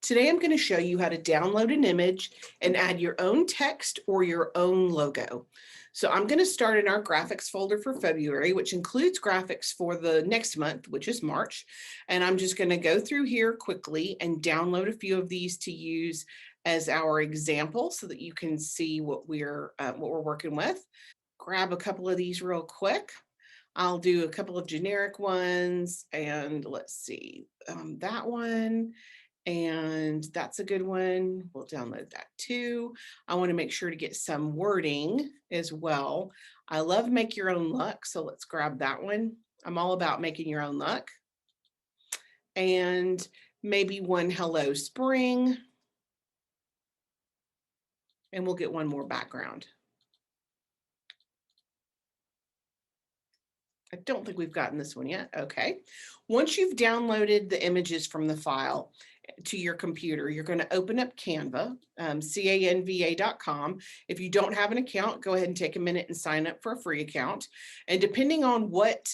Today I'm going to show you how to download an image and add your own text or your own logo. So I'm going to start in our graphics folder for February, which includes graphics for the next month, which is March. And I'm just going to go through here quickly and download a few of these to use as our example so that you can see what we're working with. Grab a couple of these real quick. I'll do a couple of generic ones, and let's see, that one. And that's a good one. We'll download that too. I want to make sure to get some wording as well. I love make your own luck. So let's grab that one. I'm all about making your own luck. And maybe one hello spring. And we'll get one more background. I don't think we've gotten this one yet. Okay. Once you've downloaded the images from the file to your computer, you're going to open up Canva, canva.com. If you don't have an account, go ahead and take a minute and sign up for a free account. And depending on what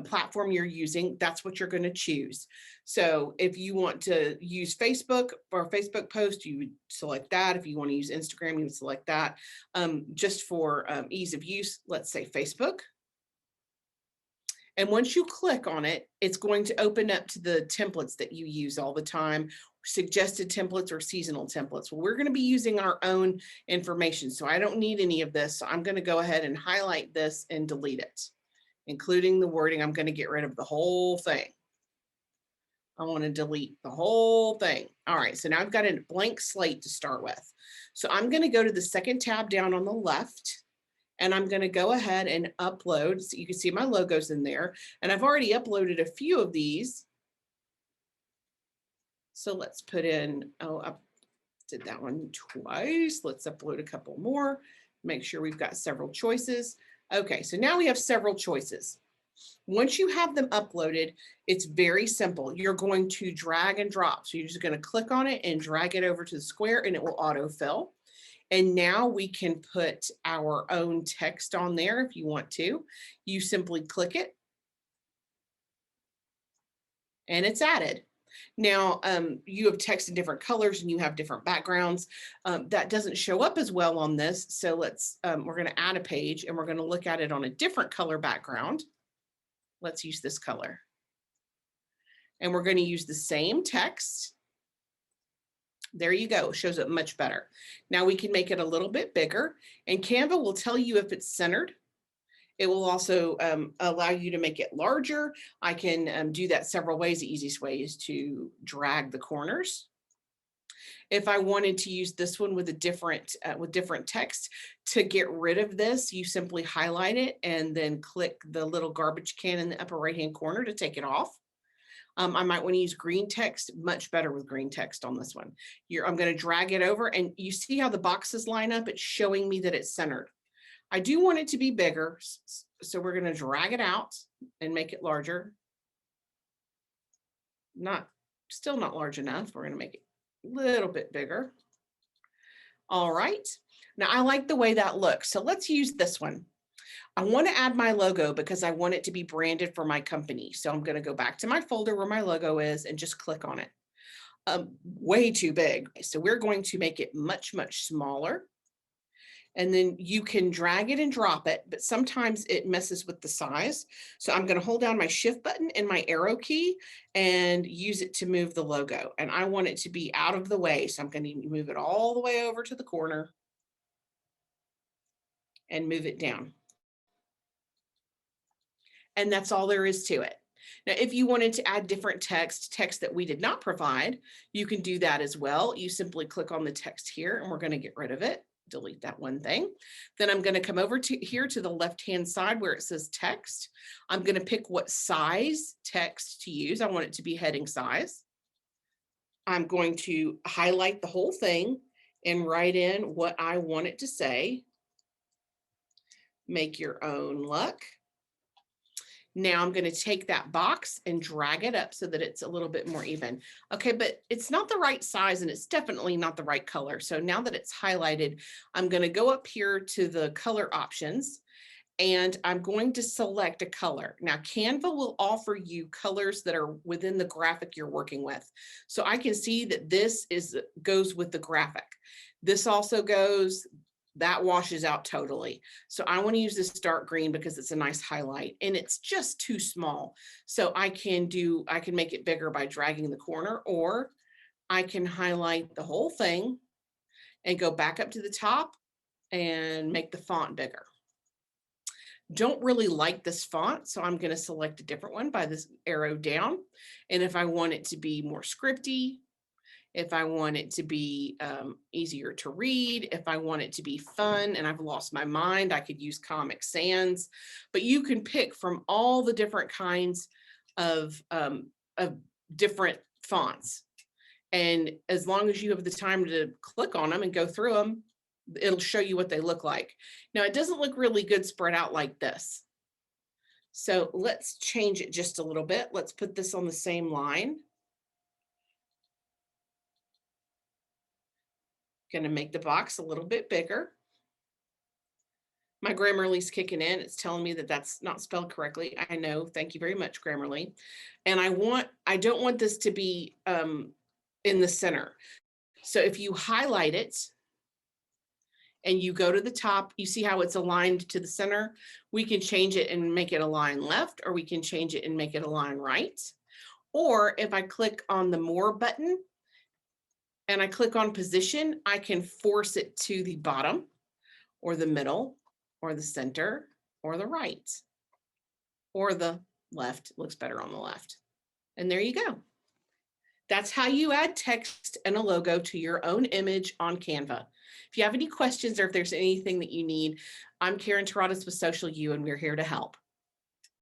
platform you're using, that's what you're going to choose. So if you want to use Facebook or Facebook post, you would select that. If you want to use Instagram, you would select that. Just for ease of use, let's say Facebook. And once you click on it, it's going to open up to the templates that you use all the time, suggested templates or seasonal templates. Well, we're going to be using our own information, so I don't need any of this. So I'm going to go ahead and highlight this and delete it, including the wording. I'm going to get rid of the whole thing. I want to delete the whole thing. All right, so now I've got a blank slate to start with. So I'm going to go to the second tab down on the left. And I'm going to go ahead and upload. So you can see my logos in there. And I've already uploaded a few of these. So let's put in, I did that one twice. Let's upload a couple more. Make sure we've got several choices. Okay, so now we have several choices. Once you have them uploaded, it's very simple. You're going to drag and drop. So you're just going to click on it and drag it over to the square and it will autofill. And now we can put our own text on there if you want to. You simply click it and it's added. Now, you have text in different colors and you have different backgrounds. That doesn't show up as well on this. So we're going to add a page and we're going to look at it on a different color background. Let's use this color. And we're going to use the same text. There you go, shows up much better. Now we can make it a little bit bigger and Canva will tell you if it's centered. It will also allow you to make it larger. I can do that several ways. The easiest way is to drag the corners. If I wanted to use this one with different text, to get rid of this, you simply highlight it and then click the little garbage can in the upper right-hand corner to take it off. I might want to use green text, much better with green text on this one. I'm going to drag it over and you see how the boxes line up. It's showing me that it's centered. I do want it to be bigger. So we're going to drag it out and make it larger. Still not large enough. We're going to make it a little bit bigger. All right. Now I like the way that looks. So let's use this one. I want to add my logo because I want it to be branded for my company. So I'm going to go back to my folder where my logo is and just click on it. Way too big. So we're going to make it much, much smaller. And then you can drag it and drop it, but sometimes it messes with the size. So I'm going to hold down my shift button and my arrow key and use it to move the logo. And I want it to be out of the way. So I'm going to move it all the way over to the corner and move it down. And that's all there is to it. Now, if you wanted to add different text that we did not provide, you can do that as well. You simply click on the text here and we're going to get rid of it. Delete that one thing. Then I'm going to come over to here to the left-hand side where it says text. I'm going to pick what size text to use. I want it to be heading size. I'm going to highlight the whole thing and write in what I want it to say. Make your own luck. Now I'm going to take that box and drag it up so that it's a little bit more even. Okay, but it's not the right size and it's definitely not the right color. So now that it's highlighted, I'm going to go up here to the color options and I'm going to select a color. Now, Canva will offer you colors that are within the graphic you're working with. So I can see that this goes with the graphic. This also goes, that washes out totally. So I want to use this dark green because it's a nice highlight and it's just too small. So I can make it bigger by dragging the corner, or I can highlight the whole thing and go back up to the top and make the font bigger. Don't really like this font, so I'm going to select a different one by this arrow down. And if I want it to be more scripty, if I want it to be easier to read, if I want it to be fun and I've lost my mind, I could use Comic Sans. But you can pick from all the different kinds of different fonts. And as long as you have the time to click on them and go through them, it'll show you what they look like. Now, it doesn't look really good spread out like this. So let's change it just a little bit. Let's put this on the same line. Going to make the box a little bit bigger. My Grammarly's kicking in. It's telling me that that's not spelled correctly. I know. Thank you very much, Grammarly. And I don't want this to be in the center. So if you highlight it, and you go to the top, you see how it's aligned to the center. We can change it and make it align left, or we can change it and make it align right. Or if I click on the more button and I click on position, I can force it to the bottom or the middle or the center or the right or the left. It looks better on the left. And there you go. That's how you add text and a logo to your own image on Canva. If you have any questions or if there's anything that you need, I'm Karen Terradas with Social U, and we're here to help.